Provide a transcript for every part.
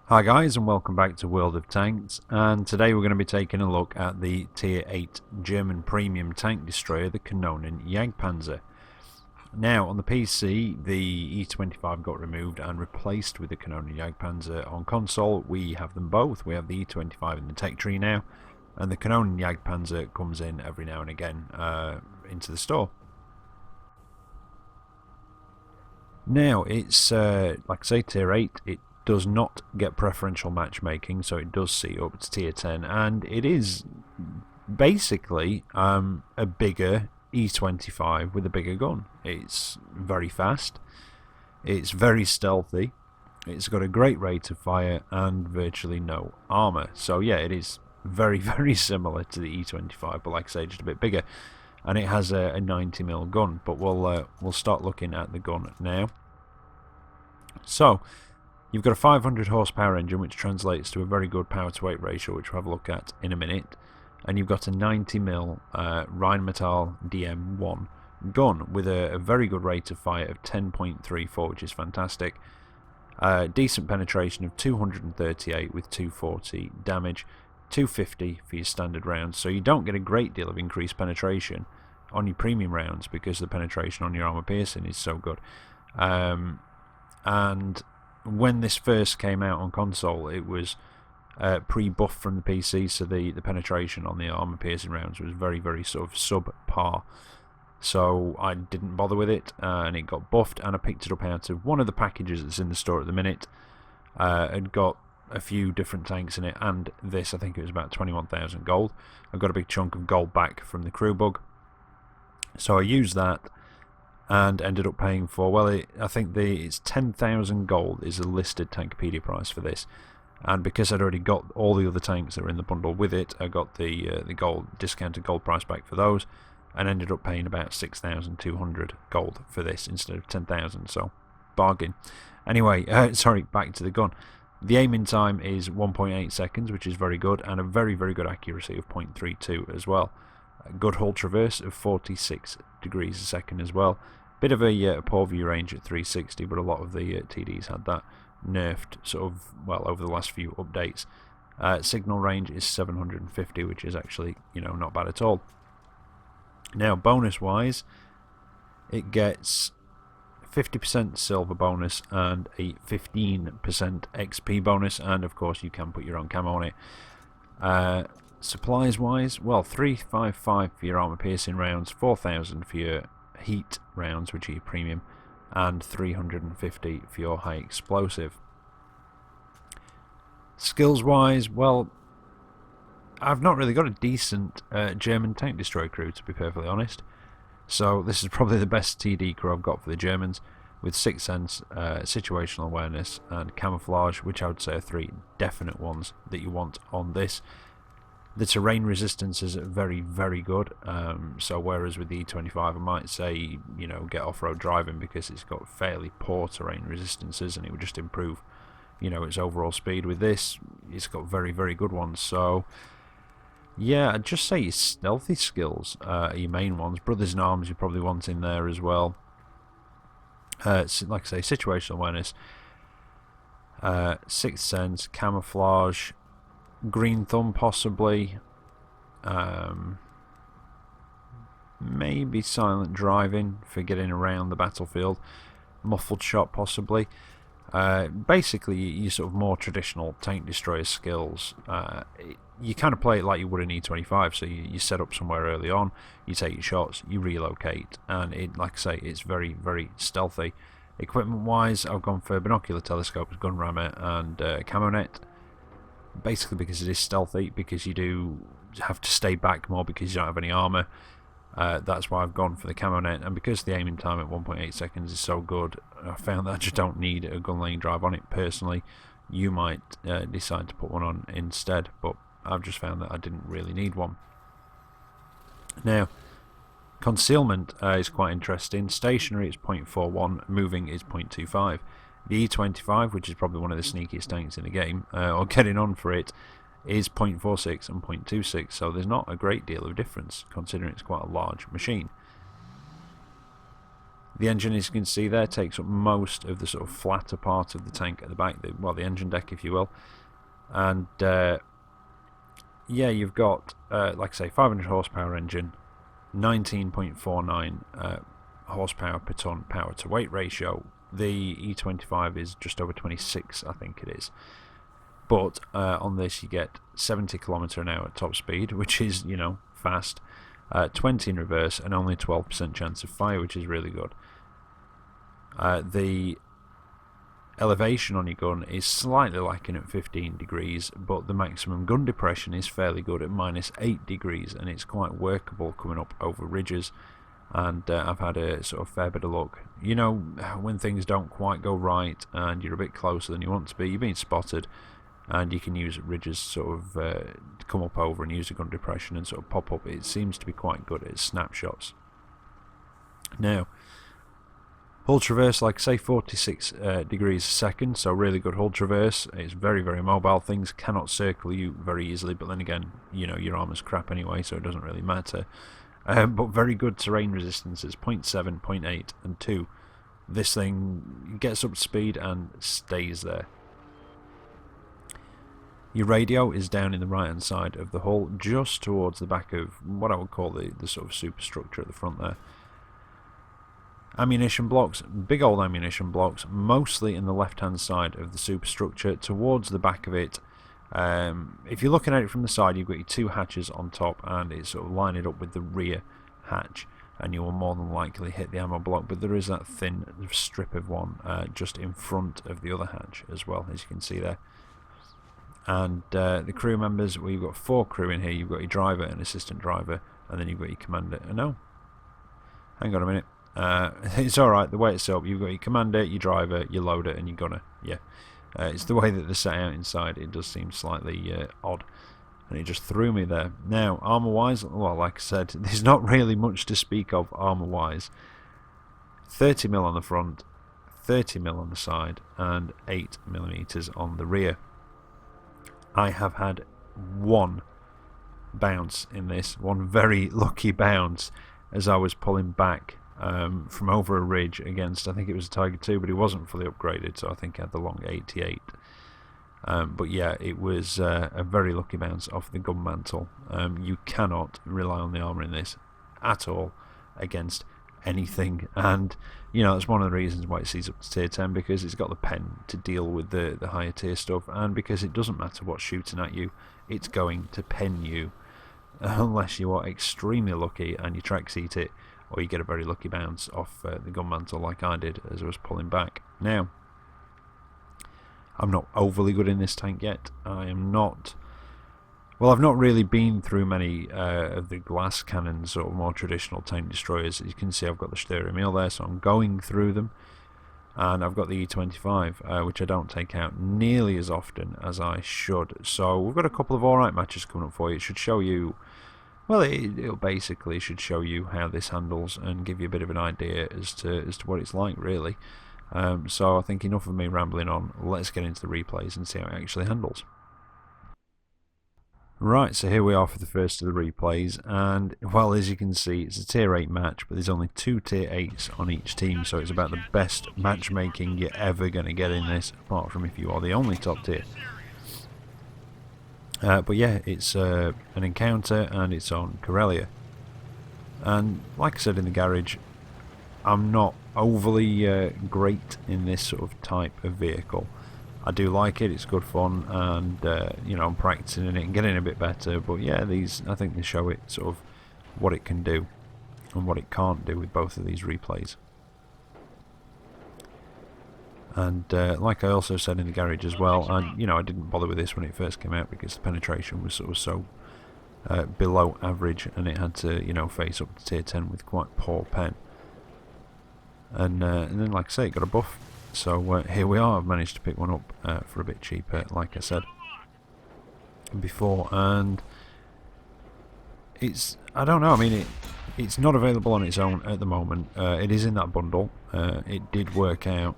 Hi guys, and welcome back to World of Tanks, and today we're going to be taking a look at the Tier 8 German premium tank destroyer, the Kanonenjagdpanzer. Now, on the PC, the E25 got removed and replaced with the Kanonenjagdpanzer. On console, we have them both. We have the E25 in the tech tree now, and the Kanonenjagdpanzer comes in every now and again into the store. Now, it's, like I say, Tier 8, it does not get preferential matchmaking, so it does see up to Tier 10, and it is basically a bigger E25 with a bigger gun. It's very fast, it's very stealthy, it's got a great rate of fire, and virtually no armour. So yeah, it is very, very similar to the E25, but like I say, just a bit bigger. And it has a 90mm gun, but we'll start looking at the gun now. So, you've got a 500 horsepower engine, which translates to a very good power to weight ratio, which we'll have a look at in a minute. And you've got a 90mm Rheinmetall DM1 gun with a very good rate of fire of 10.34, which is fantastic. Decent penetration of 238 with 240 damage, 250 for your standard rounds. So you don't get a great deal of increased penetration on your premium rounds because the penetration on your armor piercing is so good. And when this first came out on console, it was pre-buffed from the PC, so the penetration on the armor piercing rounds was very, very sort of subpar. So I didn't bother with it, and it got buffed, and I picked it up out of one of the packages that's in the store at the minute. It got a few different tanks in it, and this, I think it was about 21,000 gold. I got a big chunk of gold back from the crew bug, so I used that and ended up paying for, well, I think it's 10,000 gold is a listed Tankopedia price for this, and because I'd already got all the other tanks that were in the bundle with it, I got the discounted gold price back for those, and ended up paying about 6,200 gold for this instead of 10,000, so bargain. Anyway, sorry, back to the gun. The aiming time is 1.8 seconds, which is very good, and a very, very good accuracy of 0.32 as well. A good hull traverse of 46 degrees a second as well. Bit of a poor view range at 360, but a lot of the TDs had that nerfed sort of, well, over the last few updates. Signal range is 750, which is actually, not bad at all. Now, bonus-wise, it gets 50% silver bonus and a 15% XP bonus, and of course you can put your own camo on it. Supplies wise, well, 355 for your armor piercing rounds, 4,000 for your heat rounds, which are your premium, and 350 for your high explosive. Skills wise, well, I've not really got a decent German tank destroyer crew, to be perfectly honest. So this is probably the best TD crew I've got for the Germans, with Sixth Sense, situational awareness, and camouflage, which I would say are three definite ones that you want on this. The terrain resistance is very, very good. So whereas with the E25, I might say, get off-road driving because it's got fairly poor terrain resistances, and it would just improve, its overall speed. With this, it's got very, very good ones. So yeah, I'd just say your stealthy skills are your main ones. Brothers in Arms you probably want in there as well. Like I say, situational awareness, Sixth Sense, camouflage, Green Thumb possibly, maybe silent driving for getting around the battlefield, muffled shot possibly. Basically your sort of more traditional tank destroyer skills. You kind of play it like you would an E25, so you set up somewhere early on, you take your shots, you relocate, and it, like I say, it's very, very stealthy. Equipment wise, I've gone for binocular telescopes, gun rammer, and camo net. Basically because it is stealthy, because you do have to stay back more because you don't have any armour. That's why I've gone for the camo net, and because the aiming time at 1.8 seconds is so good, I found that I just don't need a gun laying drive on it personally. You might decide to put one on instead, but I've just found that I didn't really need one. Now, concealment is quite interesting. Stationary is 0.41, moving is 0.25. The E25, which is probably one of the sneakiest tanks in the game, or getting on for it, is 0.46 and 0.26, so there's not a great deal of difference considering it's quite a large machine. The engine, as you can see there, takes up most of the sort of flatter part of the tank at the back, the engine deck, if you will. And yeah, you've got, like I say, 500 horsepower engine, 19.49 horsepower per ton power to weight ratio. The E25 is just over 26, I think it is. But on this you get 70 km/h at top speed, which is, you know, fast. 20 in reverse, and only 12% chance of fire, which is really good. The elevation on your gun is slightly lacking at 15 degrees, but the maximum gun depression is fairly good at -8 degrees, and it's quite workable coming up over ridges. And I've had a sort of fair bit of luck. You know, when things don't quite go right and you're a bit closer than you want to be, you're being spotted, and you can use ridges sort of come up over and use a gun depression and sort of pop up. It seems to be quite good at snapshots. Now, hull traverse, like I say, 46 degrees a second, so really good hull traverse. It's very, very mobile. Things cannot circle you very easily, but then again, you know, your armor's crap anyway, so it doesn't really matter. But very good terrain resistances, 0.7, 0.8 and 2. This thing gets up to speed and stays there. Your radio is down in the right hand side of the hull, just towards the back of what I would call the sort of superstructure at the front there. Ammunition blocks, big old ammunition blocks, mostly in the left hand side of the superstructure, towards the back of it. If you're looking at it from the side, you've got your two hatches on top, and it's sort of lining up with the rear hatch, and you will more than likely hit the ammo block, but there is that thin strip of one just in front of the other hatch as well, as you can see there. And the crew members, well, you've got 4 crew in here. You've got your driver and assistant driver, and then you've got your commander. No, hang on a minute. It's alright, the way it's set up, you've got your commander, your driver, your loader, and your gunner. Yeah, it's the way that they're set out inside. It does seem slightly odd, and it just threw me there. Now, armour wise, well, like I said, there's not really much to speak of armour wise. 30mm on the front, 30mm on the side, and 8mm on the rear. I have had one bounce in this, one very lucky bounce, as I was pulling back from over a ridge against, I think it was a Tiger 2, but it wasn't fully upgraded, so I think I had the long 88. But yeah, it was a very lucky bounce off the gun mantle. You cannot rely on the armour in this at all against anything, and you know, that's one of the reasons why it sees up to tier 10, because it's got the pen to deal with the higher tier stuff, and because it doesn't matter what's shooting at you, it's going to pen you unless you are extremely lucky and you track seat it, or you get a very lucky bounce off the gun mantle like I did as I was pulling back. Now, I'm not overly good in this tank yet. I am not... Well, I've not really been through many of the glass cannons, sort of more traditional tank destroyers. As you can see, I've got the Stereo Mill there, so I'm going through them. And I've got the E25, which I don't take out nearly as often as I should. So we've got a couple of alright matches coming up for you. It should show you... Well, it'll basically should show you how this handles and give you a bit of an idea as to what it's like, really. So I think enough of me rambling on. Let's get into the replays and see how it actually handles. Right, so here we are for the first of the replays, and well, as you can see, it's a tier 8 match, but there's only 2 tier 8s on each team, so it's about the best matchmaking you're ever going to get in this, apart from if you are the only top tier. But yeah, it's an encounter, and it's on Karelia. And like I said in the garage, I'm not overly great in this sort of type of vehicle. I do like it, it's good fun, and you know, I'm practicing in it and getting a bit better, but yeah, I think they show it sort of what it can do and what it can't do with both of these replays. And like I also said in the garage as well, and you know, I didn't bother with this when it first came out because the penetration was sort of so below average, and it had to, you know, face up to tier 10 with quite poor pen. And then, like I say, it got a buff. So here we are. I've managed to pick one up for a bit cheaper, like I said before, and it's, I don't know, I mean, it's not available on its own at the moment. It is in that bundle. It did work out,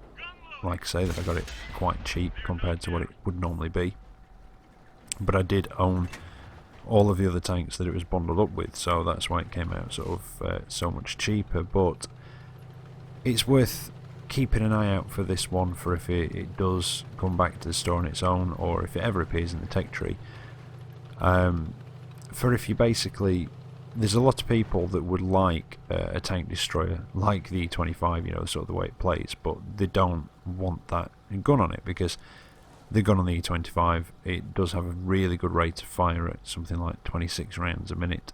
like I say, that I got it quite cheap compared to what it would normally be, but I did own all of the other tanks that it was bundled up with, so that's why it came out sort of so much cheaper. But it's worth keeping an eye out for this one, for if it does come back to the store on its own, or if it ever appears in the tech tree. For if you basically, there's a lot of people that would like a tank destroyer like the E25, you know, sort of the way it plays, but they don't want that gun on it, because the gun on the E25, it does have a really good rate of fire at something like 26 rounds a minute.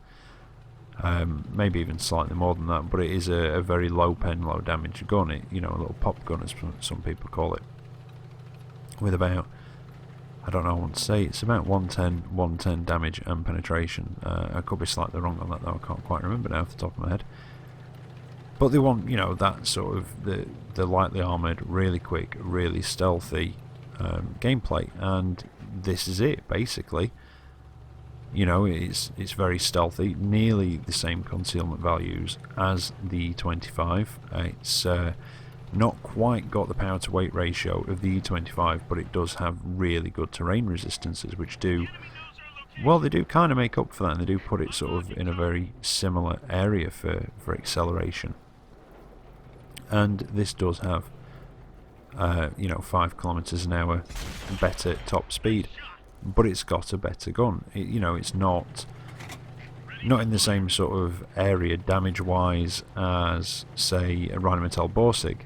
Maybe even slightly more than that, but it is a very low pen, low damage gun. It, you know, a little pop gun, as some people call it, with about, I don't know, I want to say it's about 110 damage and penetration. I could be slightly wrong on that though, I can't quite remember now off the top of my head. But they want, you know, that sort of the lightly armoured, really quick, really stealthy gameplay, and this is it basically. You know, it's very stealthy, nearly the same concealment values as the E25. It's not quite got the power to weight ratio of the E25, but it does have really good terrain resistances, which do, well, they do kind of make up for that, and they do put it sort of in a very similar area for acceleration. And this does have, you know, 5 kilometers an hour better top speed, but it's got a better gun. You know, it's not in the same sort of area damage-wise as, say, a Rheinmetall-Borsig,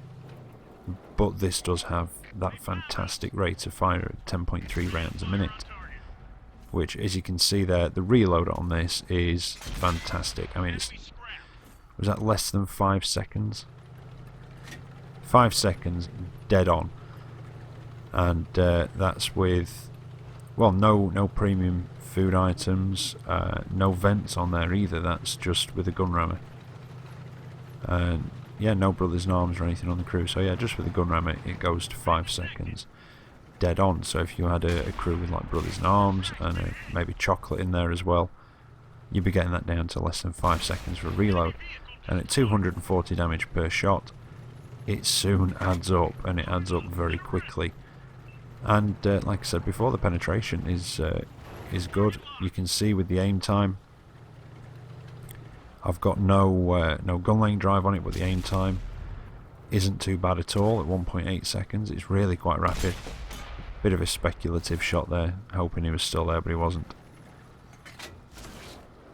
but this does have that fantastic rate of fire at 10.3 rounds a minute, which, as you can see there, the reload on this is fantastic. I mean, was that less than 5 seconds? 5 seconds dead on, and that's with, well, no premium food items, no vents on there either. That's just with a gun rammer, and yeah, no brothers in arms or anything on the crew. So yeah, just with a gun rammer, it goes to 5 seconds dead on. So if you had a crew with like brothers in arms and maybe chocolate in there as well, you'd be getting that down to less than 5 seconds for a reload, and at 240 damage per shot, it soon adds up, and it adds up very quickly. And like I said before, the penetration is good. You can see with the aim time, I've got no gun lane drive on it, but the aim time isn't too bad at all at 1.8 seconds. It's really quite rapid. Bit of a speculative shot there, hoping he was still there, but he wasn't.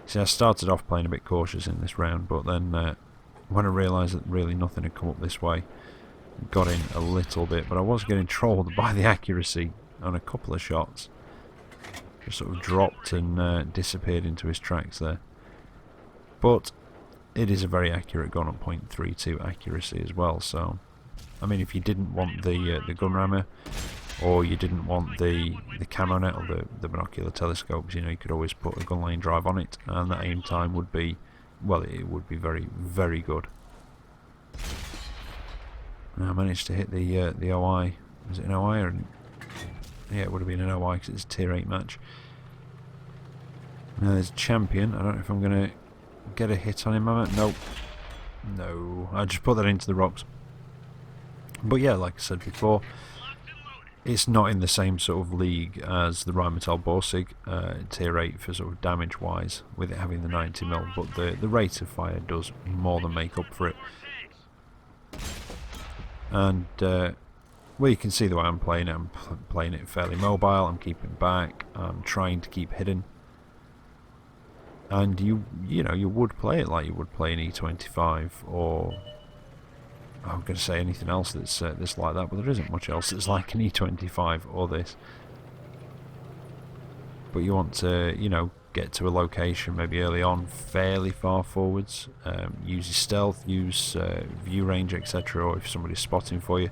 See, I started off playing a bit cautious in this round, but then when I realised that really nothing had come up this way, got in a little bit, but I was getting trolled by the accuracy on a couple of shots. Just sort of dropped and disappeared into his tracks there. But it is a very accurate gun on 0.32 accuracy as well, so I mean, if you didn't want the gun rammer, or you didn't want the camo net or the binocular telescopes, you know, you could always put a gun lane drive on it, and that aim time would be, well, it would be very, very good. Now I managed to hit the OI. Was it an OI or yeah, it would have been an OI because it's a tier 8 match. Now there's champion. I don't know if I'm going to get a hit on him. Nope. No, I just put that into the rocks. But yeah, like I said before, it's not in the same sort of league as the Rheinmetall-Borsig tier 8 for sort of damage wise, with it having the 90mm, but the rate of fire does more than make up for it. And well, you can see the way I'm playing it. I'm playing it fairly mobile. I'm keeping back. I'm trying to keep hidden. And you know, you would play it like you would play an E25, or I'm going to say anything else that's like that, but there isn't much else that's like an E25 or this. But you want to, you know, get to a location maybe early on, fairly far forwards, use your stealth, use view range, etc., or if somebody's spotting for you,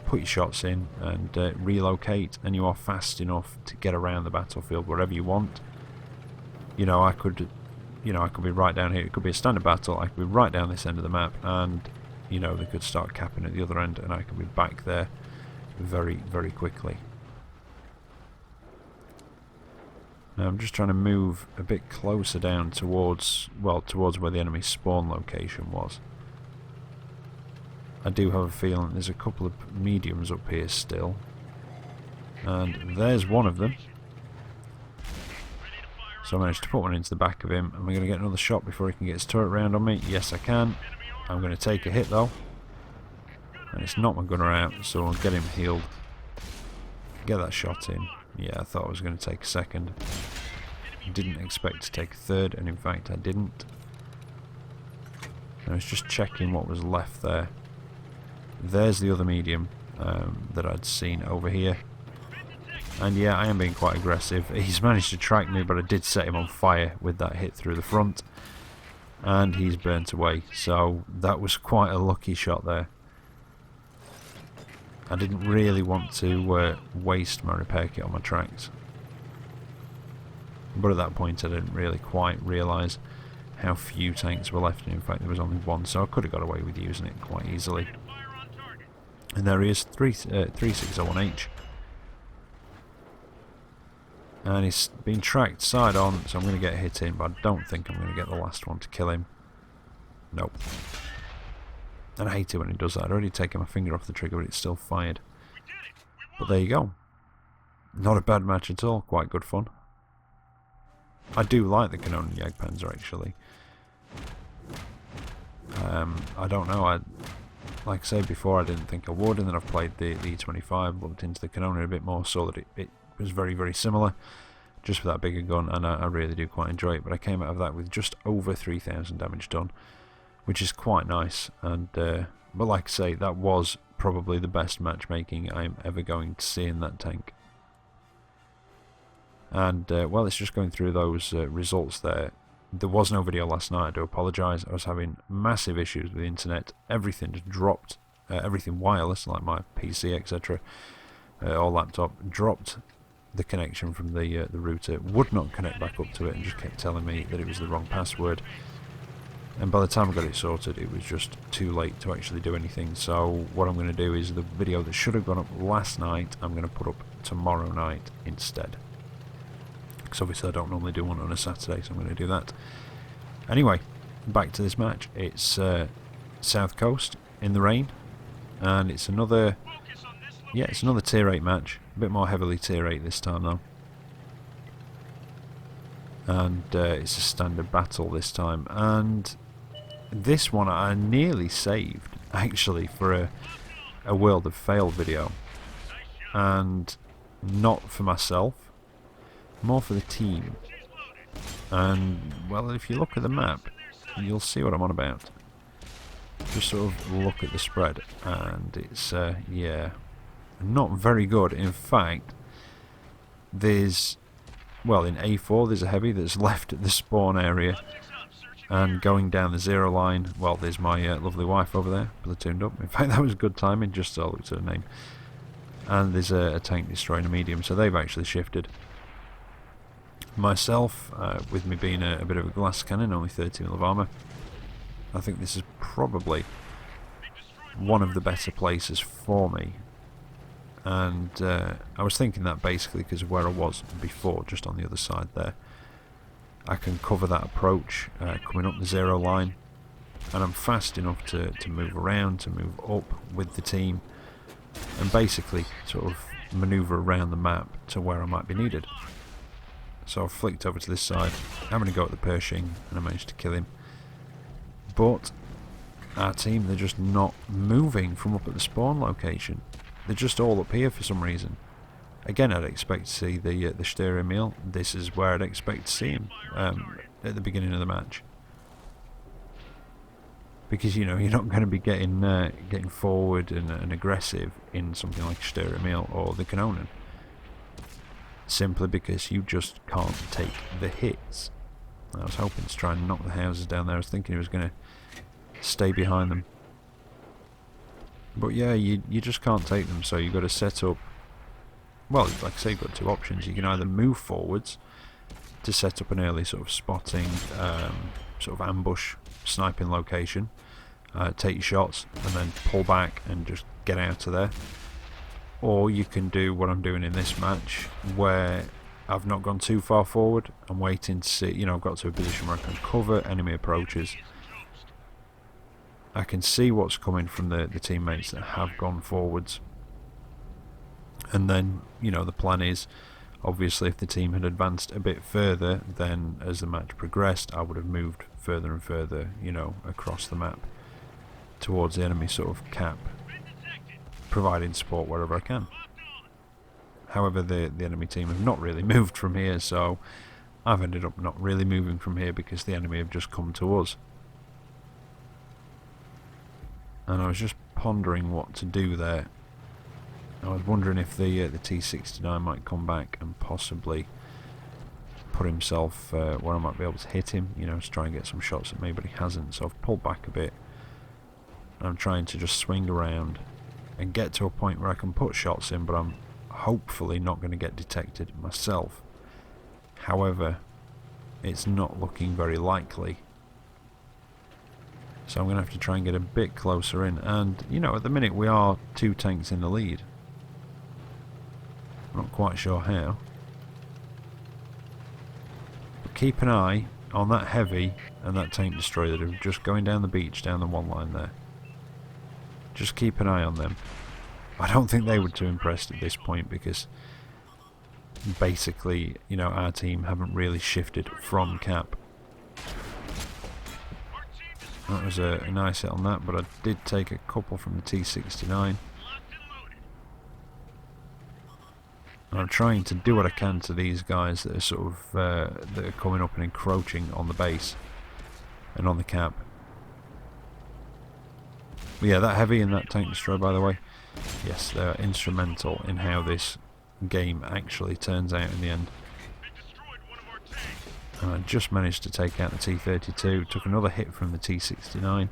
put your shots in and relocate, and you are fast enough to get around the battlefield wherever you want. You know, I could be right down here. It could be a standard battle. I could be right down this end of the map, and you know, they could start capping at the other end, and I could be back there very, very quickly. Now I'm just trying to move a bit closer down towards, well, towards where the enemy's spawn location was. I do have a feeling there's a couple of mediums up here still, and there's one of them. So I managed to put one into the back of him. Am I going to get another shot before he can get his turret round on me? Yes, I can. I'm going to take a hit though. And it's not my gunner out, so I'll get him healed. Get that shot in. Yeah, I thought I was going to take a second. Didn't expect to take a third, and in fact I didn't. I was just checking what was left there. There's the other medium that I'd seen over here. And yeah, I am being quite aggressive. He's managed to track me, but I did set him on fire with that hit through the front. And he's burnt away. So that was quite a lucky shot there. I didn't really want to waste my repair kit on my tracks. But at that point I didn't really quite realise how few tanks were left. And in fact there was only one, so I could have got away with using it quite easily. And there he is, 3601H. And he's been tracked side on, so I'm going to get hit in, but I don't think I'm going to get the last one to kill him. Nope. And I hate it when it does that. I'd already taken my finger off the trigger, but it's still fired. But there you go. Not a bad match at all, quite good fun. I do like the Kanonenjagdpanzer actually. I don't know, like I said before, I didn't think I would, and then I've played the E25, looked into the Kanonen a bit more, saw that it was very, very similar, just with that bigger gun, and I really do quite enjoy it. But I came out of that with just over 3,000 damage done, which is quite nice. And but like I say, that was probably the best matchmaking I'm ever going to see in that tank. And well, it's just going through those results there. There was no video last night, I do apologise. I was having massive issues with the internet. Everything just dropped, everything wireless, like my PC, etc., or laptop, dropped the connection from the router, would not connect back up to it, and just kept telling me that it was the wrong password. And by the time I got it sorted, it was just too late to actually do anything. So what I'm going to do is the video that should have gone up last night, I'm going to put up tomorrow night instead. Because obviously I don't normally do one on a Saturday, so I'm going to do that. Anyway, back to this match. It's South Coast in the rain, and it's another, yeah, it's another tier 8 match. A bit more heavily tier 8 this time though. And it's a standard battle this time. And this one I nearly saved, actually, for a World of Fail video. And not for myself, more for the team. And well, if you look at the map, you'll see what I'm on about. Just sort of look at the spread, and it's yeah, not very good. In fact, there's, well, in A4 there's a heavy that's left at the spawn area, and going down the 0 line, well, there's my lovely wife over there, platooned up. In fact, that was good timing, just so I looked at her name. And there's a tank destroying a medium, so they've actually shifted. Myself, with me being a bit of a glass cannon, only 30 mil of armour, I think this is probably one of the better places for me. And I was thinking that basically because of where I was before, just on the other side there. I can cover that approach coming up the 0 line, and I'm fast enough to move around, to move up with the team, and basically sort of manoeuvre around the map to where I might be needed. So I've flicked over to this side, having a go at the Pershing, and I managed to kill him. But our team, they're just not moving from up at the spawn location. They're just all up here for some reason. Again, I'd expect to see the steering wheel. This is where I'd expect to see him at the beginning of the match. Because, you know, you're not going to be getting forward and aggressive in something like a steering wheel or the Kanonen. Simply because you just can't take the hits. I was hoping to try and knock the houses down there. I was thinking he was going to stay behind them. But yeah, you just can't take them, so you've got to set up. Well, like I say, you've got two options. You can either move forwards to set up an early sort of spotting, sort of ambush sniping location, take your shots, and then pull back and just get out of there. Or you can do what I'm doing in this match, where I've not gone too far forward. I'm waiting to see, you know, I've got to a position where I can cover enemy approaches. I can see what's coming from the teammates that have gone forwards. And then, you know, the plan is, obviously, if the team had advanced a bit further, then as the match progressed, I would have moved further and further, you know, across the map towards the enemy sort of cap. providing support wherever I can. However, the enemy team have not really moved from here, so I've ended up not really moving from here because the enemy have just come to us. And I was just pondering what to do there. I was wondering if the T-69 might come back and possibly put himself where I might be able to hit him, you know, to try and get some shots at me, but he hasn't, so I've pulled back a bit. I'm trying to just swing around and get to a point where I can put shots in, but I'm hopefully not going to get detected myself. However, it's not looking very likely. So I'm going to have to try and get a bit closer in. And, you know, at the minute we are 2 tanks in the lead. I'm not quite sure how. But keep an eye on that heavy and that tank destroyer that are just going down the beach, down the one line there. Just keep an eye on them. I don't think they were too impressed at this point because basically, you know, our team haven't really shifted from cap. That was a nice hit on that, but I did take a couple from the T-69. And I'm trying to do what I can to these guys that are sort of that are coming up and encroaching on the base and on the cap. But yeah, that heavy and that tank destroyer, by the way, yes, they're instrumental in how this game actually turns out in the end. And I just managed to take out the T-32, took another hit from the T-69.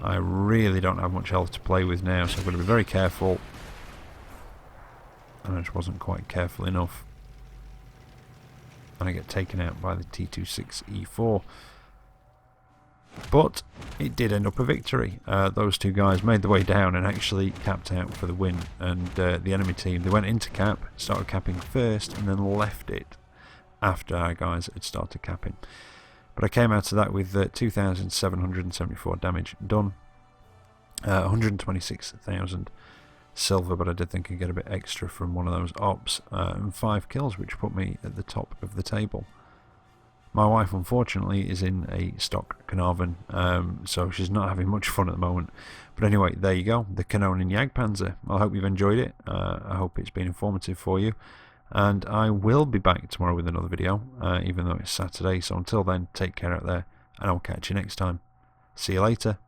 I really don't have much health to play with now, so I've got to be very careful. And I just wasn't quite careful enough. And I get taken out by the T-26E4. But it did end up a victory. Those 2 guys made their way down and actually capped out for the win. And the enemy team, they went into cap, started capping first, and then left it after our guys had started capping. But I came out of that with 2,774 damage done. 126,000 silver, but I did think I'd get a bit extra from one of those ops. And 5 kills, which put me at the top of the table. My wife, unfortunately, is in a stock Carnarvon, so she's not having much fun at the moment. But anyway, there you go, the Kanonenjagdpanzer. I hope you've enjoyed it. I hope it's been informative for you. And I will be back tomorrow with another video, even though it's Saturday. So until then, take care out there, and I'll catch you next time. See you later.